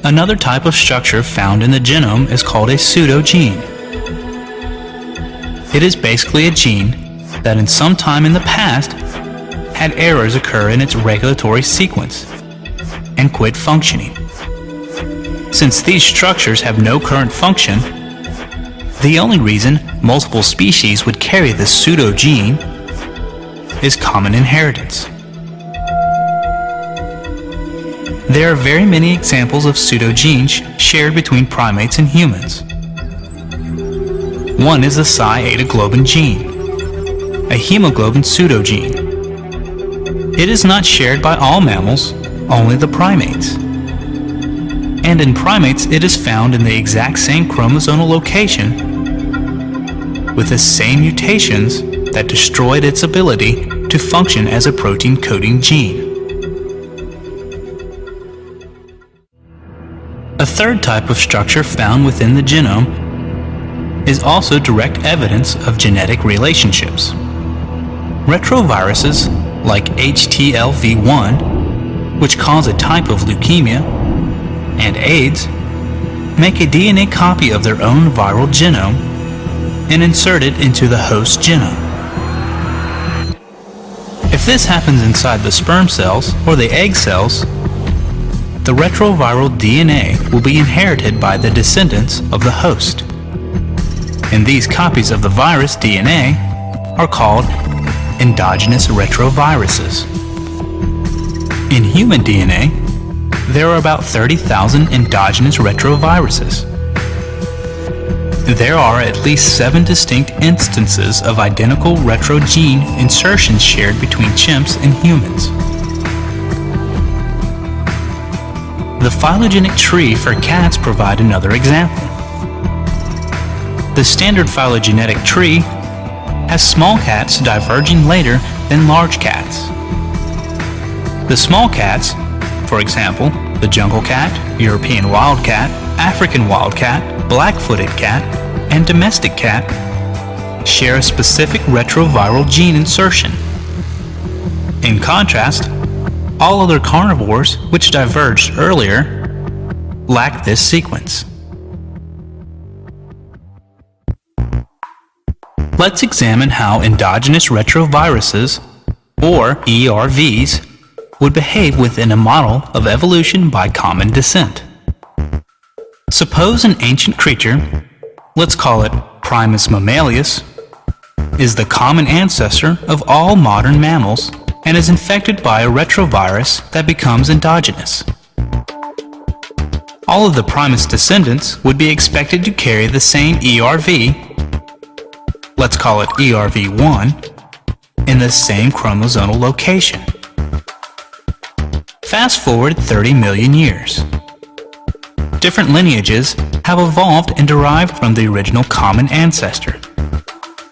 Another type of structure found in the genome is called a pseudogene. It is basically a gene that in some time in the past had errors occur in its regulatory sequence and quit functioning. Since these structures have no current function, the only reason multiple species would carry this pseudogene is common inheritance. There are very many examples of pseudogenes shared between primates and humans. One is the Psi-eta-globin gene, a hemoglobin pseudogene. It is not shared by all mammals, only the primates. And in primates, it is found in the exact same chromosomal location with the same mutations that destroyed its ability to function as a protein-coding gene. A third type of structure found within the genome is also direct evidence of genetic relationships. Retroviruses like HTLV1, which cause a type of leukemia, and AIDS, make a DNA copy of their own viral genome and insert it into the host genome. If this happens inside the sperm cells or the egg cells, the retroviral DNA will be inherited by the descendants of the host. And these copies of the virus DNA are called endogenous retroviruses. In human DNA, there are about 30,000 endogenous retroviruses. There are at least 7 distinct instances of identical retrogene insertions shared between chimps and humans. The phylogenetic tree for cats provide another example. The standard phylogenetic tree has small cats diverging later than large cats. The small cats, for example, the jungle cat, European wildcat, African wildcat, black-footed cat, and domestic cat, share a specific retroviral gene insertion. In contrast, all other carnivores which diverged earlier lack this sequence. Let's examine how endogenous retroviruses, or ERVs, would behave within a model of evolution by common descent. Suppose an ancient creature, let's call it Primus mammalius, is the common ancestor of all modern mammals and is infected by a retrovirus that becomes endogenous. All of the Primus descendants would be expected to carry the same ERV, let's call it ERV1, in the same chromosomal location. Fast forward 30 million years. Different lineages have evolved and derived from the original common ancestor,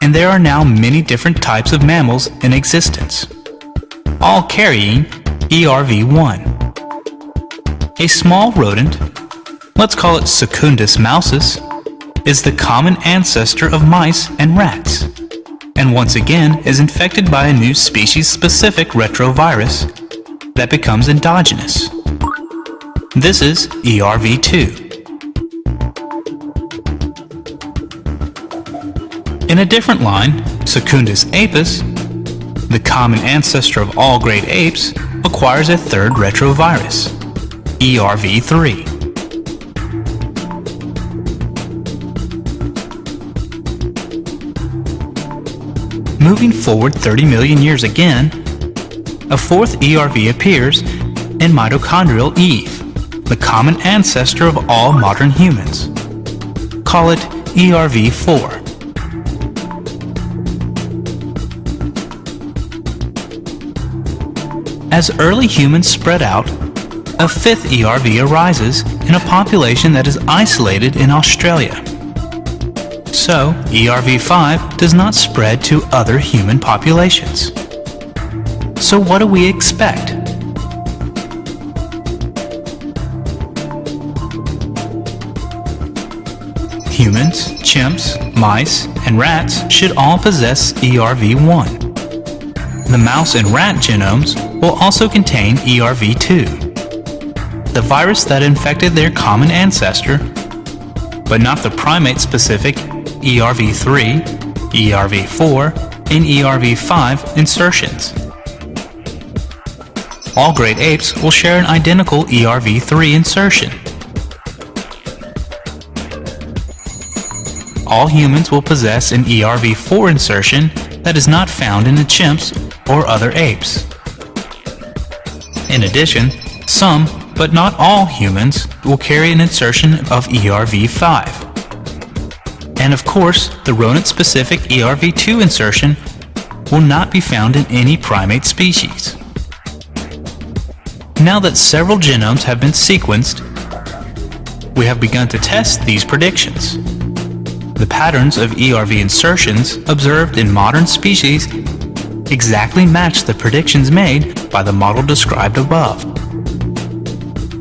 and there are now many different types of mammals in existence, all carrying ERV1. A small rodent, let's call it Secundus mousus, is the common ancestor of mice and rats, and once again is infected by a new species-specific retrovirus that becomes endogenous. This is ERV2. In a different line, Secundus apus, the common ancestor of all great apes, acquires a third retrovirus, ERV3. Moving forward 30 million years again, a fourth ERV appears in mitochondrial Eve, the common ancestor of all modern humans. Call it ERV4. As early humans spread out, a fifth ERV arises in a population that is isolated in Australia. So, ERV5 does not spread to other human populations. So what do we expect? Humans, chimps, mice, and rats should all possess ERV1. The mouse and rat genomes will also contain ERV2. the virus that infected their common ancestor, but not the primate-specific ERV3, ERV4, and ERV5 insertions. All great apes will share an identical ERV3 insertion. All humans will possess an ERV4 insertion that is not found in the chimps or other apes. In addition, some, but not all humans, will carry an insertion of ERV5. And of course, the rodent-specific ERV2 insertion will not be found in any primate species. Now that several genomes have been sequenced, we have begun to test these predictions. The patterns of ERV insertions observed in modern species exactly match the predictions made by the model described above.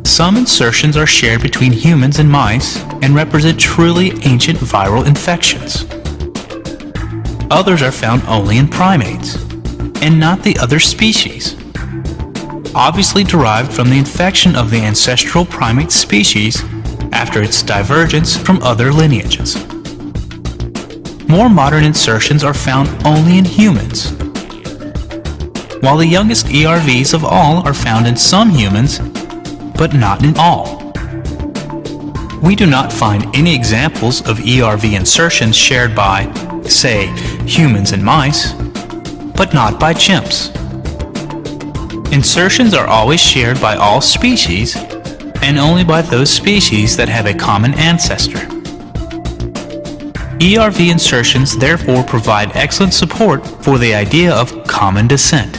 Some insertions are shared between humans and mice and represent truly ancient viral infections. Others are found only in primates, and not the other species, obviously derived from the infection of the ancestral primate species after its divergence from other lineages. More modern insertions are found only in humans, while the youngest ERVs of all are found in some humans, but not in all. We do not find any examples of ERV insertions shared by, say, humans and mice, but not by chimps. Insertions are always shared by all species, and only by those species that have a common ancestor. ERV insertions therefore provide excellent support for the idea of common descent.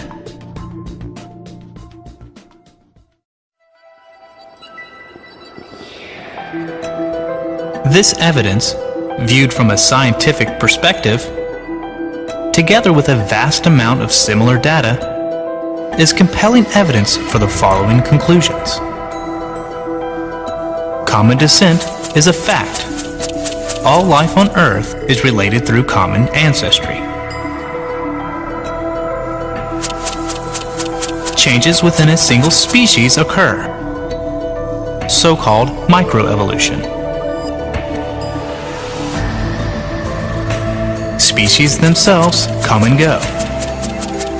This evidence, viewed from a scientific perspective, together with a vast amount of similar data, is compelling evidence for the following conclusions. Common descent is a fact. All life on Earth is related through common ancestry. Changes within a single species occur, so-called microevolution. Species themselves come and go,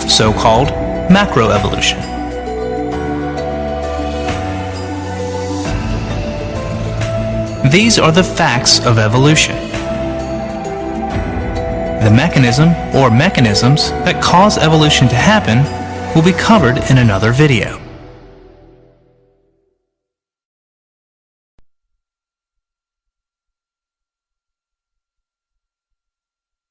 so-called macroevolution. These are the facts of evolution. The mechanism or mechanisms that cause evolution to happen will be covered in another video.